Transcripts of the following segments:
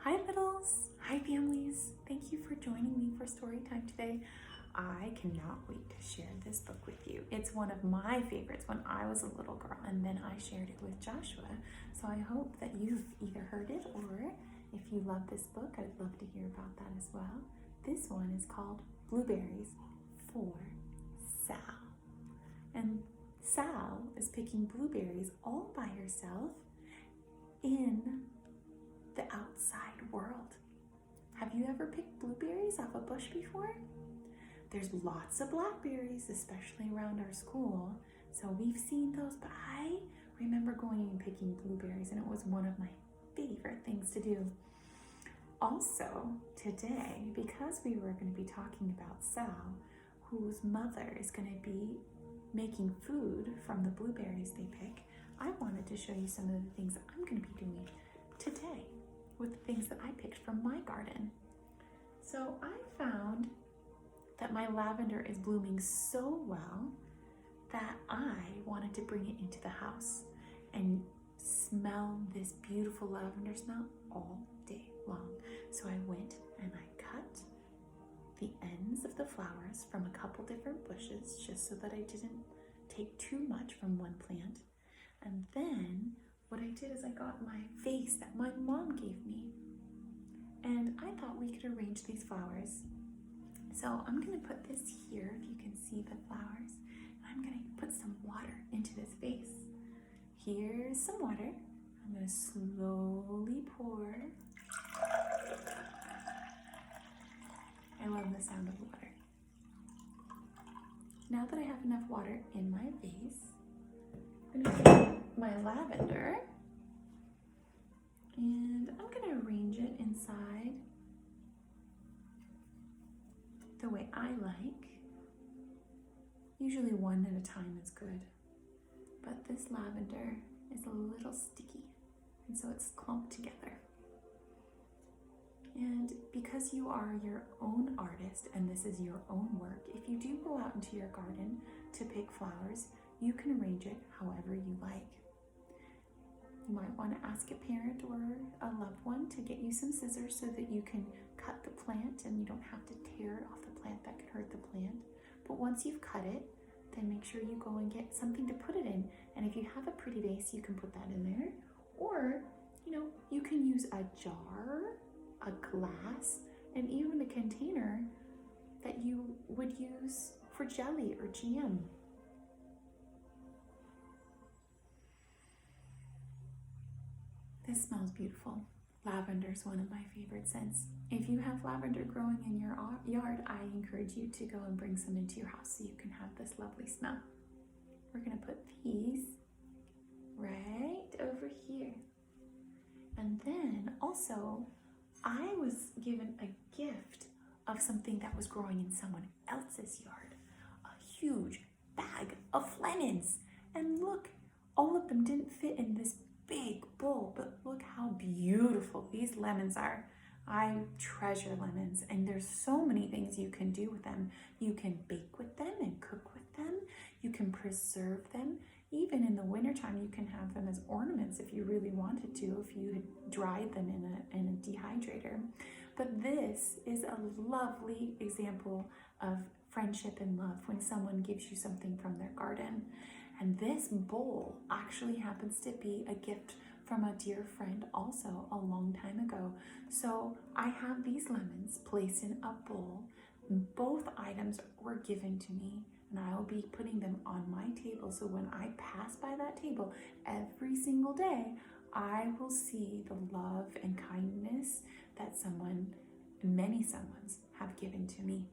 Hi littles, hi families. Thank you for joining me for story time today. I cannot wait to share this book with you. It's one of my favorites when I was a little girl, and then I shared it with Joshua. So I hope that you've either heard it, or if you love this book, I'd love to hear about that as well. This one is called Blueberries for Sal. And Sal is picking blueberries all by herself in the outside world. Have you ever picked blueberries off a bush before? There's lots of blackberries, especially around our school, so we've seen those, but I remember going and picking blueberries, and it was one of my favorite things to do. Also, today, because we were going to be talking about Sal, whose mother is going to be making food from the blueberries they pick, I wanted to show you some of the things that I'm going to be doing today with the things that I picked from my garden. So I found that my lavender is blooming so well that I wanted to bring it into the house and smell this beautiful lavender smell all day long. So I went and I cut the ends of the flowers from a couple different bushes just so that I didn't take too much from one plant. And then what I did is I got my vase that my mom gave me, and I thought we could arrange these flowers. So I'm going to put this here, if you can see the flowers, and I'm going to put some water into this vase. Here's some water. I'm going to slowly pour. I love the sound of water. Now that I have enough water in my vase, I'm going to take my lavender and I'm going to arrange it inside the way I like. Usually one at a time is good, but this lavender is a little sticky, and so it's clumped together. And because you are your own artist and this is your own work, if you do go out into your garden to pick flowers, you can arrange it however you like. You might want to ask a parent or a loved one to get you some scissors so that you can cut the plant and you don't have to tear off the plant. That could hurt the plant. But once you've cut it, then make sure you go and get something to put it in. And if you have a pretty vase, you can put that in there. Or, you can use a jar, a glass, and even a container that you would use for jelly or jam. This smells beautiful. Lavender is one of my favorite scents. If you have lavender growing in your yard, I encourage you to go and bring some into your house so you can have this lovely smell. We're going to put these right over here. And then also, I was given a gift of something that was growing in someone else's yard. A huge bag of lemons. And look, all of them didn't fit in this big bowl, but look how beautiful these lemons are. I treasure lemons, and there's so many things you can do with them. You can bake with them and cook with them. You can preserve them. Even in the wintertime, you can have them as ornaments if you really wanted to, if you had dried them in a dehydrator. But this is a lovely example of friendship and love when someone gives you something from their garden. And this bowl actually happens to be a gift from a dear friend also a long time ago. So I have these lemons placed in a bowl. Both items were given to me, and I will be putting them on my table. So when I pass by that table every single day, I will see the love and kindness that many someones have given to me.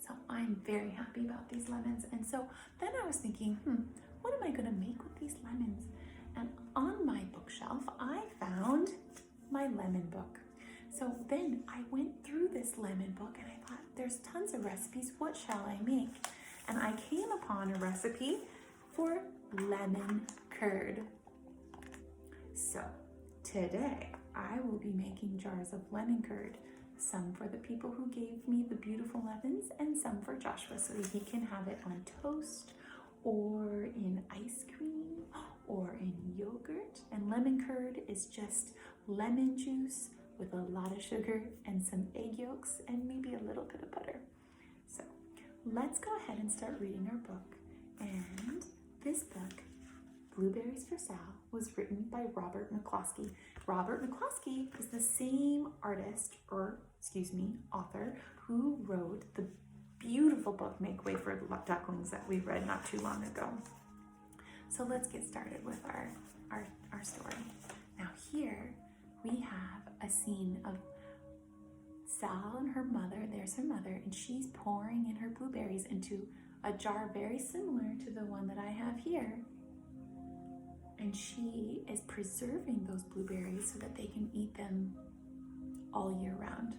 So I'm very happy about these lemons. And so then I was thinking, what am I going to make with these lemons? And on my bookshelf, I found my lemon book. So then I went through this lemon book and I thought, there's tons of recipes. What shall I make? And I came upon a recipe for lemon curd. So today I will be making jars of lemon curd. Some for the people who gave me the beautiful lemons, and some for Joshua so that he can have it on toast or in ice cream or in yogurt. And lemon curd is just lemon juice, with a lot of sugar and some egg yolks and maybe a little bit of butter. So let's go ahead and start reading our book. And this book, Blueberries for Sal, was written by Robert McCloskey. Robert McCloskey is the same author who wrote the beautiful book Make Way for Ducklings that we read not too long ago. So let's get started with our story. Now here we have a scene of Sal and her mother. There's her mother, and she's pouring in her blueberries into a jar very similar to the one that I have here. And she is preserving those blueberries so that they can eat them all year round.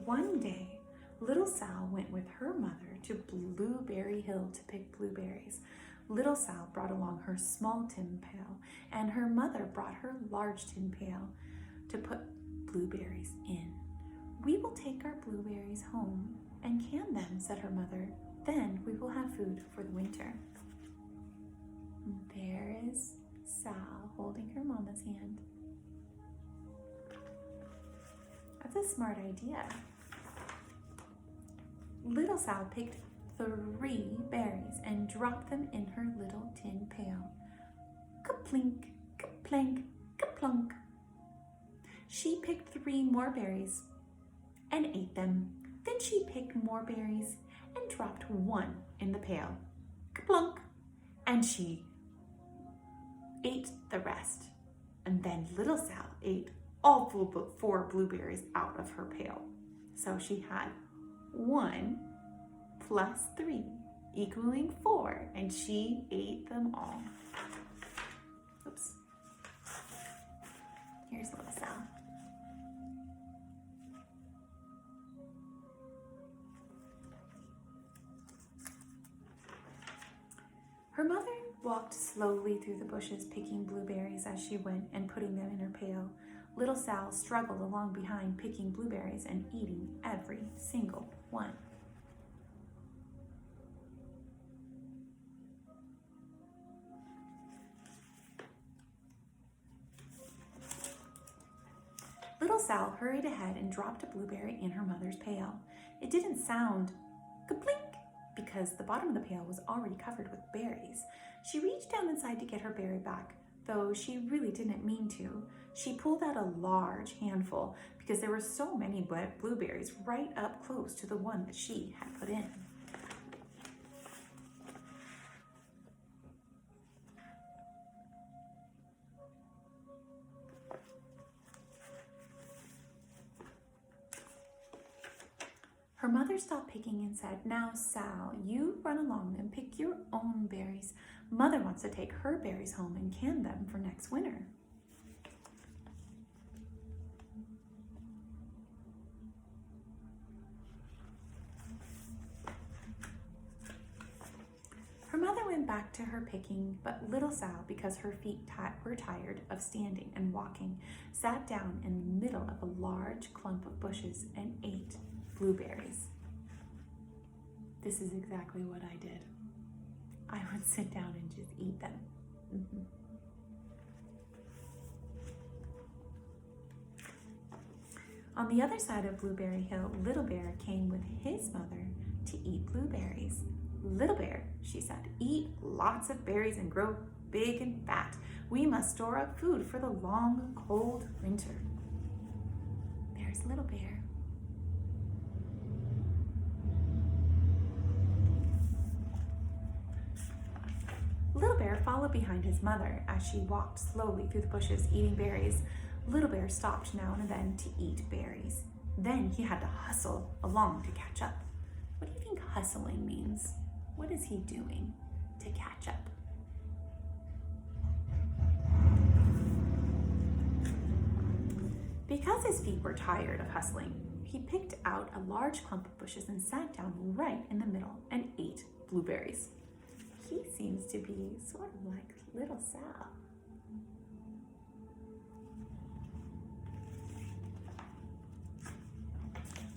One day, little Sal went with her mother to Blueberry Hill to pick blueberries. Little Sal brought along her small tin pail, and her mother brought her large tin pail to put blueberries in. "We will take our blueberries home and can them," said her mother. "Then we will have food for the winter." And there is Sal holding her mama's hand. That's a smart idea. Little Sal picked 3 berries and dropped them in her little tin pail. Ka-plink, ka-plank, ka-plunk. She picked 3 more berries and ate them. Then she picked more berries and dropped 1 in the pail. Ka-plunk. And she ate the rest. And then little Sal ate all 4 blueberries out of her pail. So she had 1 plus 3 equaling 4, and she ate them all. Oops. Here's little Sal. Her mother walked slowly through the bushes, picking blueberries as she went and putting them in her pail. Little Sal struggled along behind, picking blueberries and eating every single one. Little Sal hurried ahead and dropped a blueberry in her mother's pail. It didn't sound ka-plink because the bottom of the pail was already covered with berries. She reached down inside to get her berry back, though she really didn't mean to. She pulled out a large handful because there were so many blueberries right up close to the one that she had put in. Her mother stopped picking and said, "Now, Sal, you run along and pick your own berries. Mother wants to take her berries home and can them for next winter." Her mother went back to her picking, but little Sal, because her feet were tired of standing and walking, sat down in the middle of a large clump of bushes and ate blueberries. This is exactly what I did. I would sit down and just eat them. On the other side of Blueberry Hill, Little Bear came with his mother to eat blueberries. "Little Bear," she said, "eat lots of berries and grow big and fat. We must store up food for the long, cold winter." There's Little Bear. Little Bear followed behind his mother as she walked slowly through the bushes eating berries. Little Bear stopped now and then to eat berries. Then he had to hustle along to catch up. What do you think hustling means? What is he doing to catch up? Because his feet were tired of hustling, he picked out a large clump of bushes and sat down right in the middle and ate blueberries. He seems to be sort of like little Sal.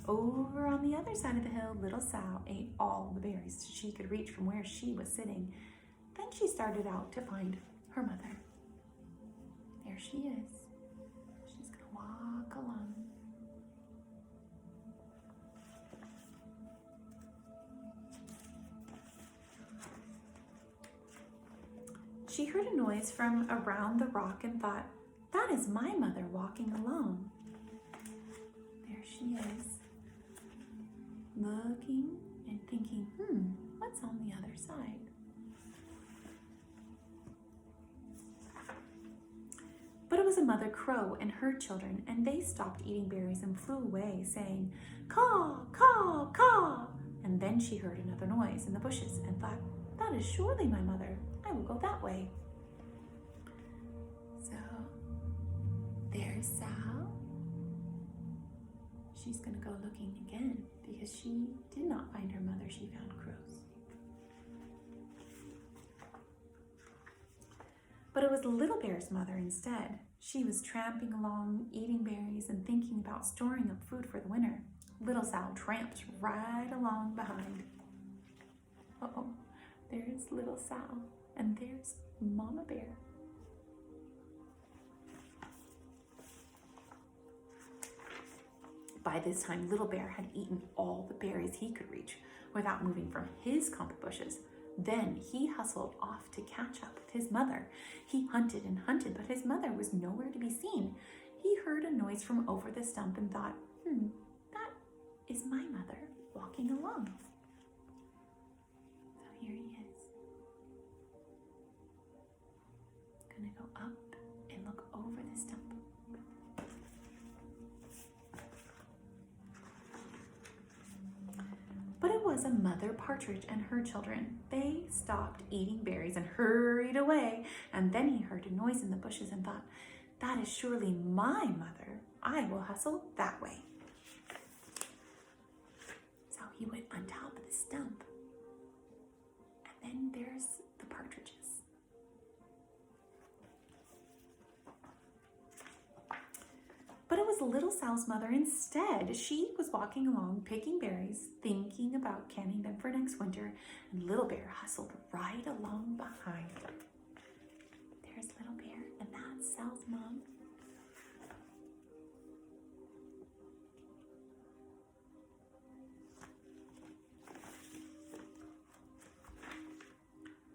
Over on the other side of the hill, little Sal ate all the berries she could reach from where she was sitting. Then she started out to find her mother. There she is. She's going to walk along. She heard a noise from around the rock and thought, that is my mother walking along. There she is, looking and thinking, what's on the other side? But it was a mother crow and her children, and they stopped eating berries and flew away, saying, caw, caw, caw. And then she heard another noise in the bushes and thought, that is surely my mother. I will go that way. So there's Sal. She's going to go looking again because she did not find her mother. She found crows. But it was Little Bear's mother instead. She was tramping along, eating berries and thinking about storing up food for the winter. Little Sal tramped right along behind. Uh-oh, there's Little Sal, and there's Mama Bear. By this time, Little Bear had eaten all the berries he could reach without moving from his clump of bushes. Then he hustled off to catch up with his mother. He hunted and hunted, but his mother was nowhere to be seen. He heard a noise from over the stump and thought, that is my mother walking along. So here he is. Gonna go up and look over the stump. But it was a mother partridge and her children. They stopped eating berries and hurried away. And then he heard a noise in the bushes and thought, that is surely my mother. I will hustle that way. So he went on top of the stump. And then there's the partridges. But it was Little Sal's mother instead. She was walking along, picking berries, thinking about canning them for next winter, and Little Bear hustled right along behind. There's Little Bear, and that's Sal's mom.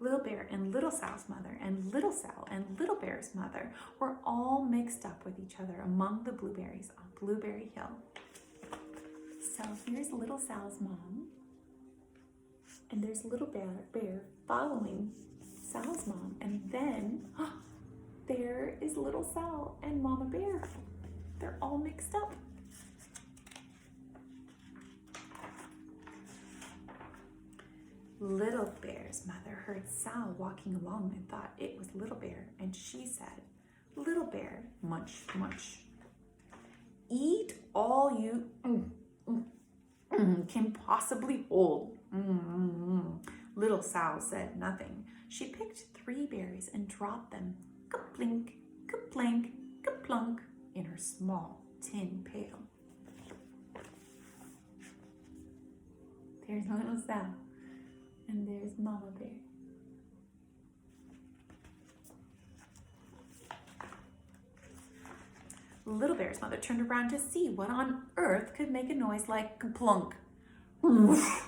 Little Bear and Little Sal's mother and Little Sal and Little Bear's mother were all mixed up with each other among the blueberries on Blueberry Hill. So here's Little Sal's mom, and there's Little Bear following Sal's mom, and then there is Little Sal and Mama Bear. They're all mixed up. Little Bear's mother heard Sal walking along and thought it was Little Bear, and she said, Little Bear, munch, munch. Eat all you can possibly hold. Little Sal said nothing. She picked 3 berries and dropped them, ka-plink, ka-plank, ka-plunk, in her small tin pail. There's Little Sal. And there's Mama Bear. Little Bear's mother turned around to see what on earth could make a noise like plunk.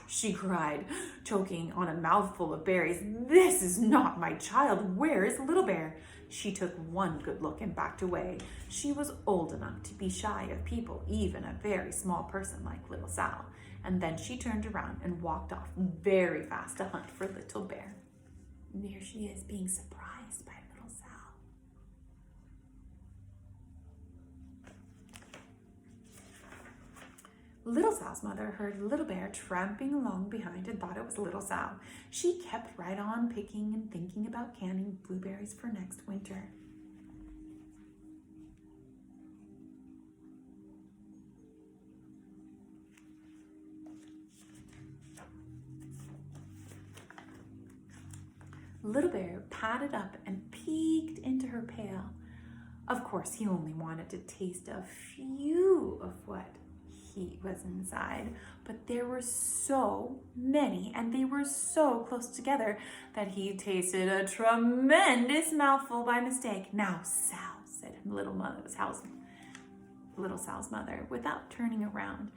She cried, choking on a mouthful of berries. This is not my child. Where is Little Bear? She took one good look and backed away. She was old enough to be shy of people, even a very small person like Little Sal. And then she turned around and walked off very fast to hunt for Little Bear. And there she is, being surprised by Little Sal. Little Sal's mother heard Little Bear tramping along behind and thought it was Little Sal. She kept right on picking and thinking about canning blueberries for next winter. Little Bear padded up and peeked into her pail. Of course, he only wanted to taste a few of what he was inside, but there were so many and they were so close together that he tasted a tremendous mouthful by mistake. "Now, Sal," said little Sal's mother, without turning around,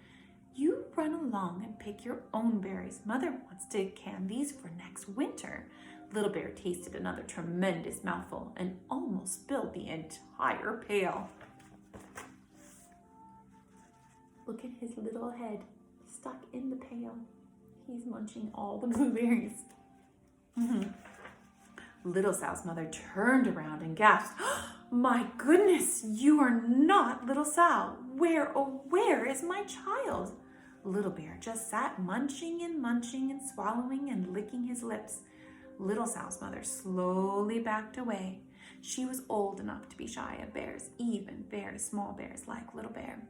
"you run along and pick your own berries. Mother wants to can these for next winter." Little Bear tasted another tremendous mouthful and almost spilled the entire pail. Look at his little head stuck in the pail. He's munching all the blueberries. Little Sal's mother turned around and gasped, "My goodness, you are not Little Sal. Where, oh, where is my child?" Little Bear just sat munching and swallowing and licking his lips. Little Sal's mother slowly backed away. She was old enough to be shy of bears, even very small bears like Little Bear.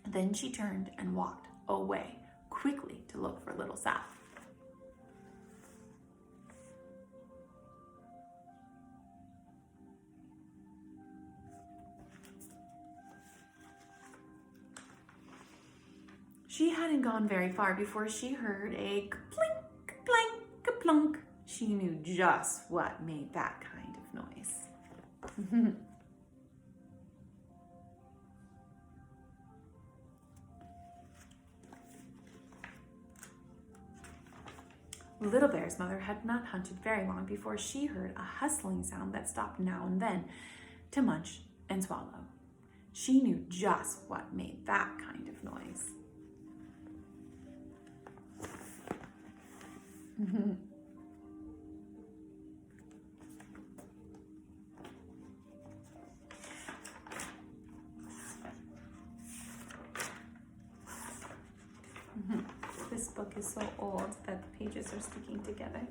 Then she turned and walked away quickly to look for Little Sal. She hadn't gone very far before she heard a plink, plank, plunk. She knew just what made that kind of noise. Little Bear's mother had not hunted very long before she heard a hustling sound that stopped now and then to munch and swallow. She knew just what made that kind of noise. This book is so old that the pages are sticking together.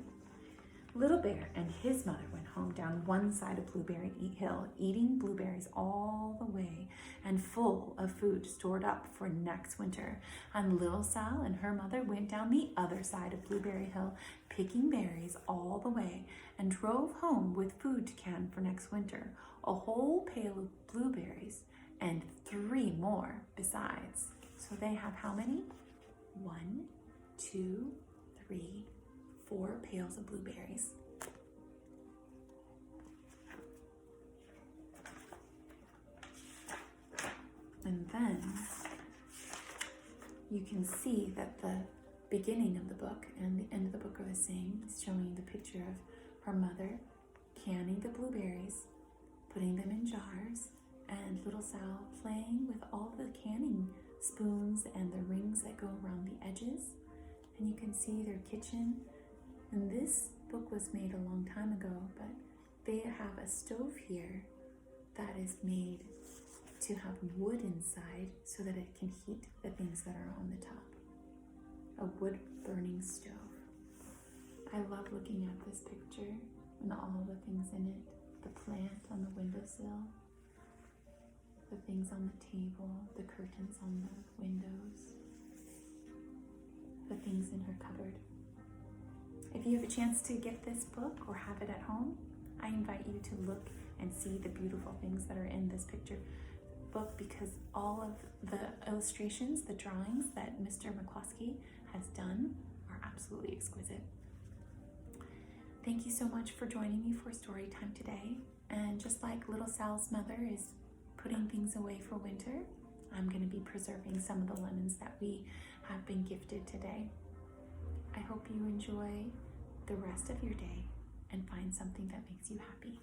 Little Bear and his mother went home down one side of Blueberry Hill, eating blueberries all the way and full of food stored up for next winter. And Little Sal and her mother went down the other side of Blueberry Hill, picking berries all the way, and drove home with food to can for next winter, a whole pail of blueberries and 3 more besides. So they have how many? 1, 2, 3, 4 pails of blueberries. And then you can see that the beginning of the book and the end of the book are the same. It's showing the picture of her mother canning the blueberries, putting them in jars, and Little Sal playing with all the canning spoons and the rings that go around the edges. And you can see their kitchen. And this book was made a long time ago, but they have a stove here that is made to have wood inside so that it can heat the things that are on the top. A wood burning stove. I love looking at this picture and all the things in it. The plant on the windowsill, the things on the table, the curtains on the windows, the things in her cupboard. If you have a chance to get this book or have it at home, I invite you to look and see the beautiful things that are in this picture book, because all of the illustrations, the drawings that Mr. McCloskey has done are absolutely exquisite. Thank you so much for joining me for story time today. And just like Little Sal's mother is putting things away for winter, I'm going to be preserving some of the lemons that we have been gifted today. I hope you enjoy the rest of your day and find something that makes you happy.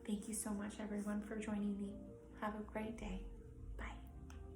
Thank you so much, everyone, for joining me. Have a great day.